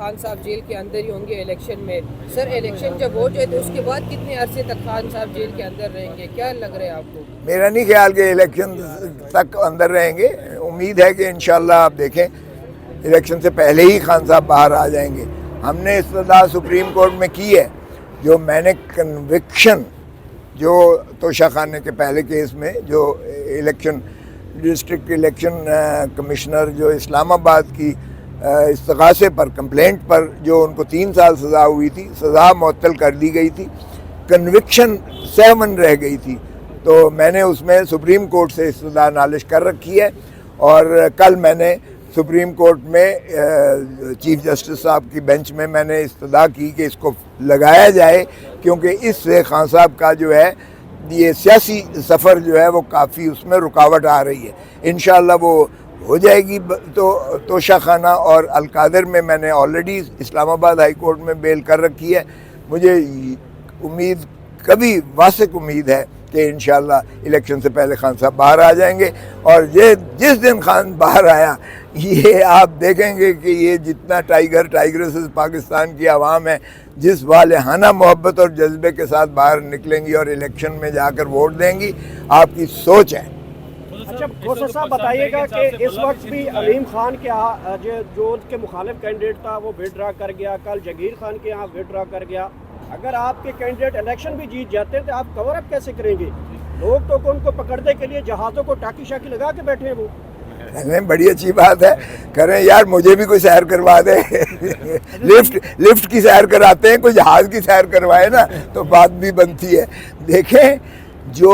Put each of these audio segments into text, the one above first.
خان صاحب جیل کے اندر ہی ہوں گے الیکشن میں. سر الیکشن جب ہو جائے تو اس کے بعد کتنے عرصے تک خان صاحب جیل کے اندر رہیں گے, کیا لگ رہا ہے آپ کو؟ میرا نہیں خیال کہ الیکشن تک اندر رہیں گے. امید ہے کہ انشاءاللہ آپ دیکھیں الیکشن سے پہلے ہی خان صاحب باہر آ جائیں گے. ہم نے استدعا سپریم کورٹ میں کی ہے. جو میں نے کنوکشن جو توشہ خانے کے پہلے کیس میں جو الیکشن ڈسٹرکٹ الیکشن کمشنر جو اسلام آباد کی استغاثے پر کمپلینٹ پر جو ان کو 3 سال سزا ہوئی تھی, سزا معطل کر دی گئی تھی, کنوکشن 7 رہ گئی تھی. تو میں نے اس میں سپریم کورٹ سے استدعا نالش کر رکھی ہے. اور کل میں نے سپریم کورٹ میں چیف جسٹس صاحب کی بینچ میں نے استدعا کی کہ اس کو لگایا جائے, کیونکہ اس سے خان صاحب کا جو ہے یہ سیاسی سفر جو ہے وہ کافی اس میں رکاوٹ آ رہی ہے. انشاءاللہ وہ ہو جائے گی. تو توشہ خانہ اور القادر میں نے آلریڈی اسلام آباد ہائی کورٹ میں بیل کر رکھی ہے. مجھے امید کبھی واثق امید ہے کہ انشاءاللہ الیکشن سے پہلے خان صاحب باہر آ جائیں گے. اور یہ جس دن خان باہر آیا یہ آپ دیکھیں گے کہ یہ جتنا ٹائیگرز پاکستان کی عوام ہے جس والہانہ محبت اور جذبے کے ساتھ باہر نکلیں گی اور الیکشن میں جا کر ووٹ دیں گی. آپ کی سوچ ہے. اچھا کوثر صاحب بتائیے گا کہ اس وقت بھی علیم خان کے جو ان کے مخالف کینڈیڈیٹ تھا وہ وڈرا کر گیا, کل جگیر خان کے یہاں وڈرا کر گیا. اگر آپ کے کینڈیڈیٹ الیکشن بھی جیت جاتے ہیں تو آپ کور اپ کیسے کریں گے؟ لوگ تو ان کو پکڑنے کے لیے جہازوں کو ٹاکی شاکی لگا کے بیٹھے ہیں. وہ بڑی اچھی بات ہے, کریں یار, مجھے بھی کوئی سیر کروا دے. لفٹ کی سیر کراتے ہیں, کوئی جہاز کی سیر کروائے نا تو بات بھی بنتی ہے. دیکھیں جو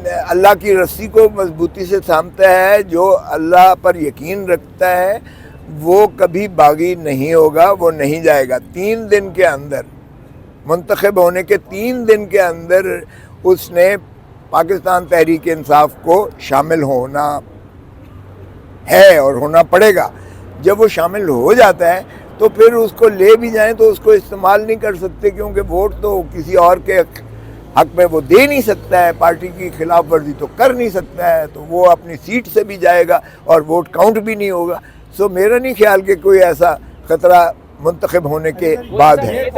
اللہ کی رسی کو مضبوطی سے تھامتا ہے, جو اللہ پر یقین رکھتا ہے, وہ کبھی باغی نہیں ہوگا, وہ نہیں جائے گا. 3 دن کے اندر منتخب ہونے کے 3 دن کے اندر اس نے پاکستان تحریک انصاف کو شامل ہونا ہے اور ہونا پڑے گا. جب وہ شامل ہو جاتا ہے تو پھر اس کو لے بھی جائیں تو اس کو استعمال نہیں کر سکتے, کیونکہ ووٹ تو کسی اور کے حق میں وہ دے نہیں سکتا ہے, پارٹی کی خلاف ورزی تو کر نہیں سکتا ہے, تو وہ اپنی سیٹ سے بھی جائے گا اور ووٹ کاؤنٹ بھی نہیں ہوگا. سو میرا نہیں خیال کہ کوئی ایسا خطرہ منتخب ہونے کے بعد ہے.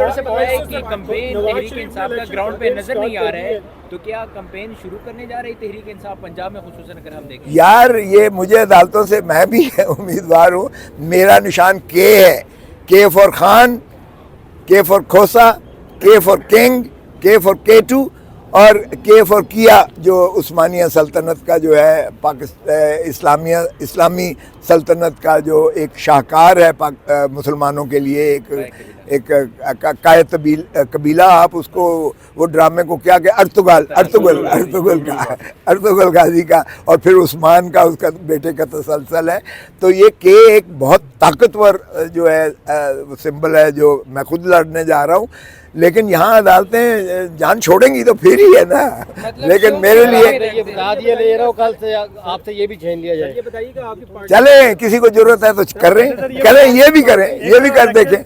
کمپین تحریک انصاف کا گراؤنڈ پہ نظر نہیں آ رہا ہے, تو کیا کمپین شروع کرنے جا رہی تحریک انصاف پنجاب میں خصوصاً اگر ہم دیکھیں؟ یار یہ مجھے عدالتوں سے, میں بھی امیدوار ہوں, میرا نشان کے ہے, کے فار خان, کے فار کھوسا, کے فار کنگ, کے فار کیٹو اور کے فار کیا جو عثمانیہ سلطنت کا جو ہے اسلامی سلطنت کا جو ایک شاہکار ہے مسلمانوں کے لیے, ایک قائد قبیلہ. آپ اس کو وہ ڈرامے کو کیا کہ ارطغرل غازی کا اور پھر عثمان کا اس کا بیٹے کا تسلسل ہے. تو یہ ایک بہت طاقتور جو ہے سمبل ہے جو میں خود لڑنے جا رہا ہوں. لیکن یہاں عدالتیں جان چھوڑیں گی تو پھر ہی ہے نا. لیکن میرے لیے آپ سے یہ بھی چھین لیا جائے. چلیں, کسی کو ضرورت ہے تو کریں, یہ بھی کر دیکھیں.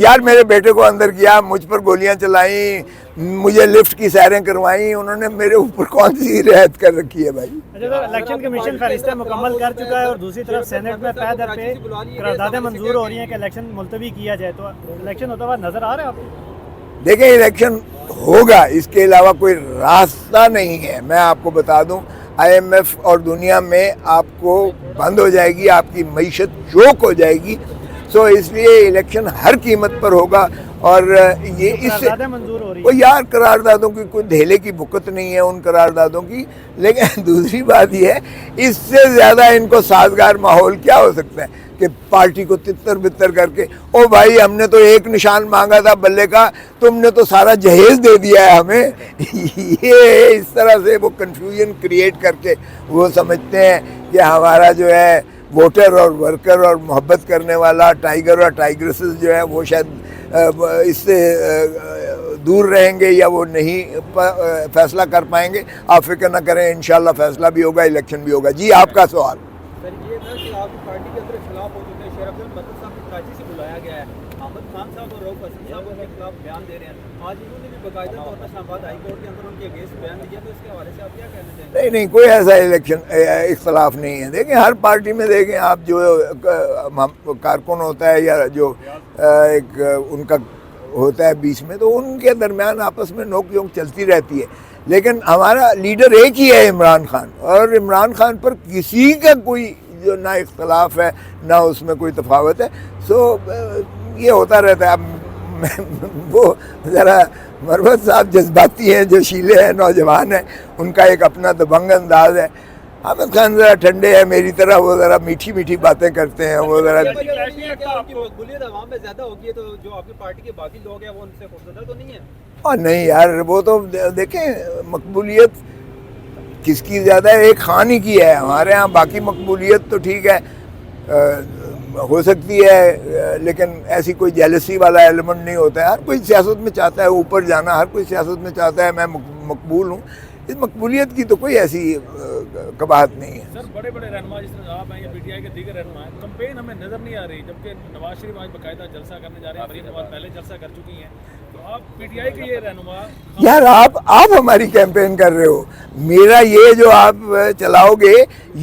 یار میرے بیٹے کو اندر کیا, مجھ پر گولیاں چلائیں, مجھے لفٹ کی سیریں کروائیں, انہوں نے میرے اوپر کون سی رعایت کر رکھی ہے بھائی. الیکشن کمیشن فہرستیں مکمل کر چکا ہے اور دوسری طرف سینٹ میں پے در پہ قراردادیں منظور ہو رہی ہیں کہ الیکشن ملتوی کیا جائے. تو الیکشن ہوتا ہوا نظر آ رہا ہے آپ کو؟ دیکھیں الیکشن ہوگا, اس کے علاوہ کوئی راستہ نہیں ہے. میں آپ کو بتا دوں, IMF اور دنیا میں آپ کو بند ہو جائے گی, آپ کی معیشت چوک ہو جائے گی. سو اس لیے الیکشن ہر قیمت پر ہوگا. اور یہ اس سے وہ یار قراردادوں کی کوئی دھیلے کی بکت نہیں ہے ان قراردادوں کی. لیکن دوسری بات یہ ہے, اس سے زیادہ ان کو سازگار ماحول کیا ہو سکتا ہے کہ پارٹی کو تتر بتر کر کے, او بھائی ہم نے تو ایک نشان مانگا تھا بلے کا, تم نے تو سارا جہیز دے دیا ہے ہمیں. یہ اس طرح سے وہ کنفیوژن کریٹ کر کے وہ سمجھتے ہیں کہ ہمارا جو ہے ووٹر اور ورکر اور محبت کرنے والا ٹائیگر اور ٹائیگرسز جو ہے وہ شاید اس سے دور رہیں گے یا وہ نہیں فیصلہ کر پائیں گے. آپ فکر نہ کریں, انشاءاللہ فیصلہ بھی ہوگا, الیکشن بھی ہوگا. جی آپ کا سوال. سر یہ تھا کہ آپ کی پارٹی کے اندر خلاف ہو چکے ہیں, شیر افضل مدد صاحب کی کراچی سے کو بلایا گیا ہے. احمد خان صاحب اور رؤف حسن صاحب ان کے خلاف بیان دے رہے ہیں. آج انہوں نے بھی باقاعدہ طور پر اسلام آباد ہائی کورٹ کے اندر ان کے اگینسٹ بیان دیا, تو اس کے حوالے سے آپ کیا کہنا چاہیں گے؟ نہیں کوئی ایسا اختلاف نہیں ہے. دیکھیں ہر پارٹی میں دیکھیں آپ جو کارکن ہوتا ہے یا جو ایک ان کا ہوتا ہے بیچ میں, تو ان کے درمیان آپس میں نوک جھونک چلتی رہتی ہے. لیکن ہمارا لیڈر ایک ہی ہے, عمران خان, اور عمران خان پر کسی کا کوئی جو نہ اختلاف ہے نہ اس میں کوئی تفاوت ہے. سو یہ ہوتا رہتا ہے. اب وہ ذرا مروت صاحب جذباتی ہیں, جو شیلے ہیں, نوجوان ہیں, ان کا ایک اپنا دبنگ انداز ہے. حامد خان ذرا ٹھنڈے ہیں میری طرح, وہ ذرا میٹھی میٹھی باتیں کرتے ہیں, وہ ذرا مقبولیت عوام میں زیادہ ہوگی ہے, تو جو آپ کی پارٹی کے باقی لوگ ہیں وہ ان سے خوفزدہ تو نہیں ہے؟ اور نہیں یار, وہ تو دیکھیں مقبولیت کس کی زیادہ ہے, ایک خان ہی کی ہے ہمارے ہاں. باقی مقبولیت تو ٹھیک ہے ہو سکتی ہے, لیکن ایسی کوئی جیلسی والا ایلیمنٹ نہیں ہوتا ہے. ہر کوئی سیاست میں چاہتا ہے اوپر جانا, ہر کوئی سیاست میں چاہتا ہے میں مقبول ہوں. اس مقبولیت کی تو کوئی ایسی قباحت نہیں ہے. سر بڑے بڑے رہنما جس طرح آپ ہیں یا پی ٹی آئی کے دیگر رہنما ہیں, کمپین ہمیں نظر نہیں آ رہی, جبکہ نواز شریف آج باقاعدہ جلسہ کرنے جا رہے ہیں, مریم نواز پہلے جلسہ کر چکی ہیں. تو آپ پی ٹی آئی کے یہ رہنما یار آپ ہماری کیمپین کر رہے ہو, میرا یہ جو آپ چلاؤ گے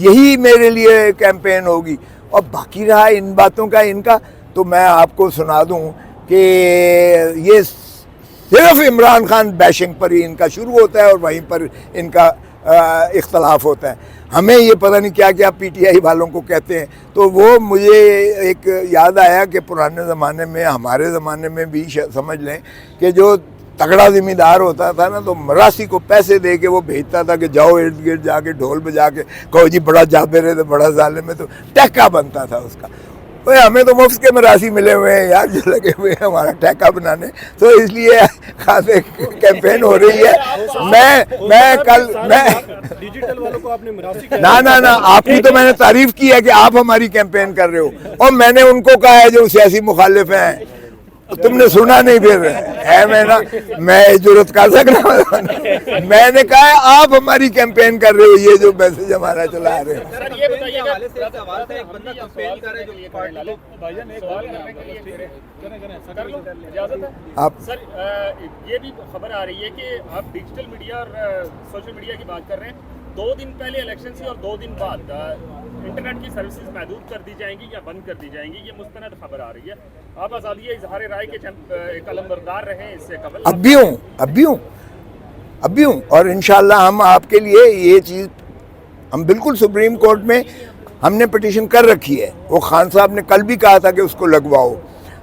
یہی میرے لیے کیمپین ہوگی. اور باقی رہا ان باتوں کا ان کا, تو میں آپ کو سنا دوں کہ یہ صرف عمران خان بیشنگ پر ہی ان کا شروع ہوتا ہے اور وہیں پر ان کا اختلاف ہوتا ہے. ہمیں یہ پتہ نہیں کیا کیا پی ٹی آئی والوں کو کہتے ہیں. تو وہ مجھے ایک یاد آیا کہ پرانے زمانے میں, ہمارے زمانے میں بھی سمجھ لیں کہ جو تگڑا ذمہ دار ہوتا تھا نا, تو مراسی کو پیسے دے کے وہ بھیجتا تھا کہ جاؤ ارد گرد جا کے ڈھول بجا کے کہو جی بڑا جابر ہے تو بڑا ظالم ہے, تو ٹیکا بنتا تھا اس کا. ہمیں تو مفت کے مراسی ملے ہوئے ہیں یار, جو لگے ہوئے ہیں ہمارا ٹیکا بنانے. تو اس لیے خاصے کیمپین ہو رہی ہے. میں کل ڈیجیٹل والوں کو آپ نے مراسی نہ آپ کی تو میں نے تعریف کی ہے کہ آپ ہماری کیمپین کر رہے ہو, اور میں نے ان کو کہا ہے جو سیاسی مخالف ہیں, تم نے سنا نہیں پھر ہے میں جرت کر سکتا. میں نے کہا ہے آپ ہماری کیمپین کر رہے ہو, یہ جو میسج ہمارا چلا رہے ہیں. سر یہ بتائیے حوالے سے ایک سوال تھا, ایک بندہ کمپین کر رہا ہے جو پارٹی کو آپ سر یہ بھی خبر آ رہی ہے کہ آپ ڈیجیٹل میڈیا اور سوشل میڈیا کی بات کر رہے ہیں. 2 دن پہلے الیکشن سے اور 2 دن بعد انٹرنیٹ کی سروسز محدود کر دی جائیں گی یا بند کر دی جائیں گی, یہ مستند خبر آ رہی ہے. آپ آزادی اظہار رائے کے ایک علمبردار رہے ہیں اس سے قبل. اب بھی ہوں اور انشاءاللہ ہم آپ کے لیے یہ چیز ہم بالکل سپریم کورٹ میں ہم نے پٹیشن کر رکھی ہے. وہ خان صاحب نے کل بھی کہا تھا کہ اس کو لگواؤ.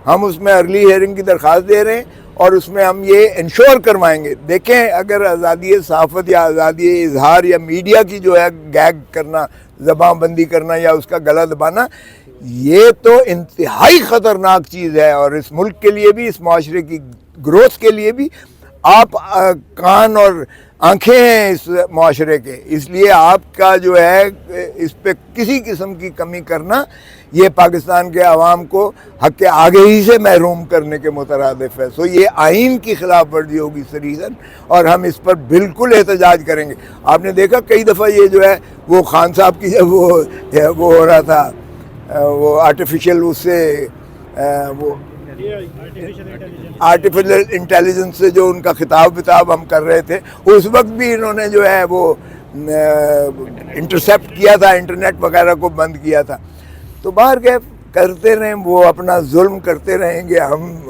ہم اس میں ارلی ہیئرنگ کی درخواست دے رہے ہیں, اور اس میں ہم یہ انشور کروائیں گے. دیکھیں اگر آزادی صحافت یا آزادی اظہار یا میڈیا کی جو ہے گیگ کرنا, زبان بندی کرنا یا اس کا گلا دبانا, یہ تو انتہائی خطرناک چیز ہے, اور اس ملک کے لیے بھی, اس معاشرے کی گروتھ کے لیے بھی. آپ کان اور آنکھیں ہیں اس معاشرے کے, اس لیے آپ کا جو ہے اس پہ کسی قسم کی کمی کرنا یہ پاکستان کے عوام کو حق آگہی سے محروم کرنے کے مترادف ہے. سو یہ آئین کی خلاف ورزی ہوگی سریحاً, اور ہم اس پر بالکل احتجاج کریں گے. آپ نے دیکھا کئی دفعہ یہ جو ہے وہ خان صاحب کی جب وہ ہو رہا تھا, وہ آرٹیفیشل اس سے وہ آرٹیفیشل انٹیلیجنس سے جو ان کا خطاب ہم کر رہے تھے, اس وقت بھی انہوں نے جو ہے وہ انٹرسیپٹ کیا تھا, انٹرنیٹ وغیرہ کو بند کیا تھا. تو باہر کے کرتے رہیں, وہ اپنا ظلم کرتے رہیں گے, ہم